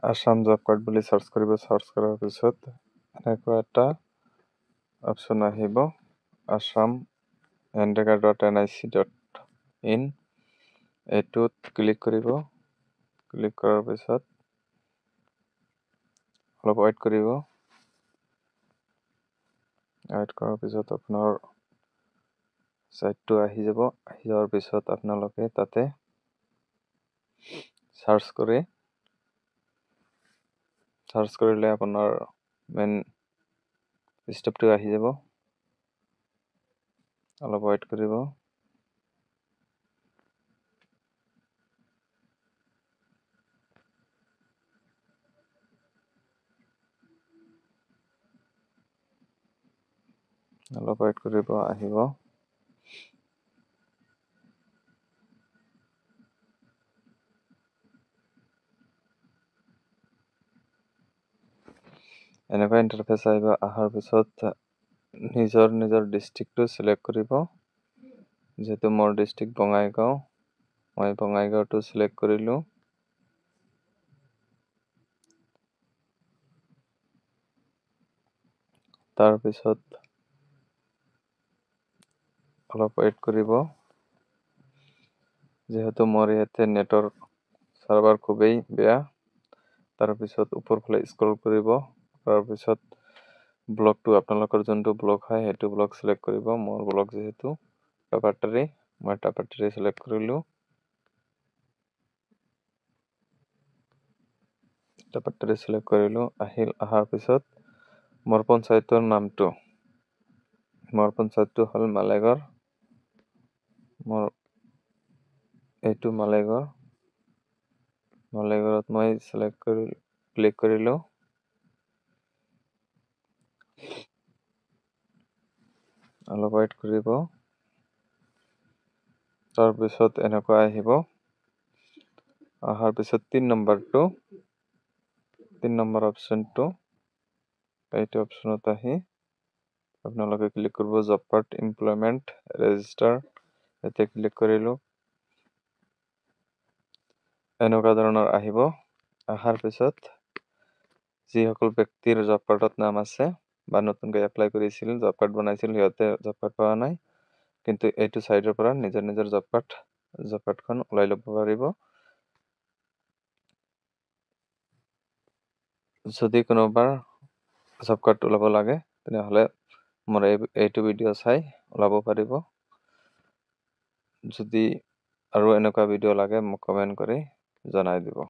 Assam job card বুলি search কৰিব। Search কৰাৰ পিছত এনেকুৱা এটা অপশ্যন আহিব, assam.nrega.nic.in। এইটোত ক্লিক কৰিব। ক্লিক কৰাৰ পিছত অলপ ৱেইট কৰিব। ৱেইট কৰাৰ পিছত আপোনাৰ সাইটটো আহি যাব। আহি যোৱাৰ পিছত আপোনালোকে তাতে সাৰ্চ কৰিলে আপোনাৰ মেইন ষ্টেপটো আহি যাব। অলপ ৱেইট কৰিব। অলপ ৱেইট কৰিব, আহিব। এনেকুৱা ইণ্টাৰফেচ আহিব। অহাৰ পিছত নিজৰ ডিষ্ট্ৰিক্টটো চিলেক্ট কৰিব। যেহেতু মোৰ ডিষ্ট্ৰিক্ট বঙাইগাঁও, মই বঙাইগাঁওটো চিলেক্ট কৰিলোঁ। তাৰপিছত অলপ ৱেইট কৰিব। যেহেতু মোৰ ইয়াতে নেটৰ চাৰ্ভাৰ খুবেই বেয়া। তাৰপিছত ওপৰ ফালে স্ক্ৰল কৰিব। তাৰপিছত ব্লকটো আপোনালোকৰ যোনটো ব্লক হয় সেইটো ব্লক চিলেক্ট কৰিব। মোৰ ব্লক যিহেতু টাপাটাৰী, মই টাপাটাৰী চিলেক্ট কৰিলোঁ। টাপাটাৰী চিলেক্ট কৰিলোঁ। অহাৰ পিছত মোৰ পঞ্চায়তৰ নামটো, মোৰ পঞ্চায়তটো হ'ল মালেগড়। মোৰ এইটো মালেগড়ত মই ক্লিক কৰিলোঁ। অলপ ৱেইট কৰিব। তাৰপিছত এনেকুৱা আহিব। অহাৰ পিছত 3 নম্বৰ অপশ্যনটো, এইটো অপশ্যনত আহি আপোনালোকে ক্লিক কৰিব জব কাৰ্ড এমপ্লয়মেণ্ট ৰেজিষ্টাৰ। ইয়াতে ক্লিক কৰিলোঁ। এনেকুৱা ধৰণৰ আহিব। অহাৰ পিছত যিসকল ব্যক্তিৰ জব কাৰ্ডত নাম আছে বা নতুনকৈ এপ্লাই কৰিছিল, জব কাৰ্ড বনাইছিল, সিহঁতে জব কাৰ্ড পোৱা নাই, কিন্তু এইটো চাইডৰ পৰা নিজৰ জব কাৰ্ডখন ওলাই ল'ব পাৰিব। যদি কোনোবাৰ জব কাৰ্ড ওলাব লাগে তেনেহ'লে মোৰ এইটো ভিডিঅ' চাই ওলাব পাৰিব। যদি আৰু এনেকুৱা ভিডিঅ' লাগে মোক কমেণ্ট কৰি জনাই দিব।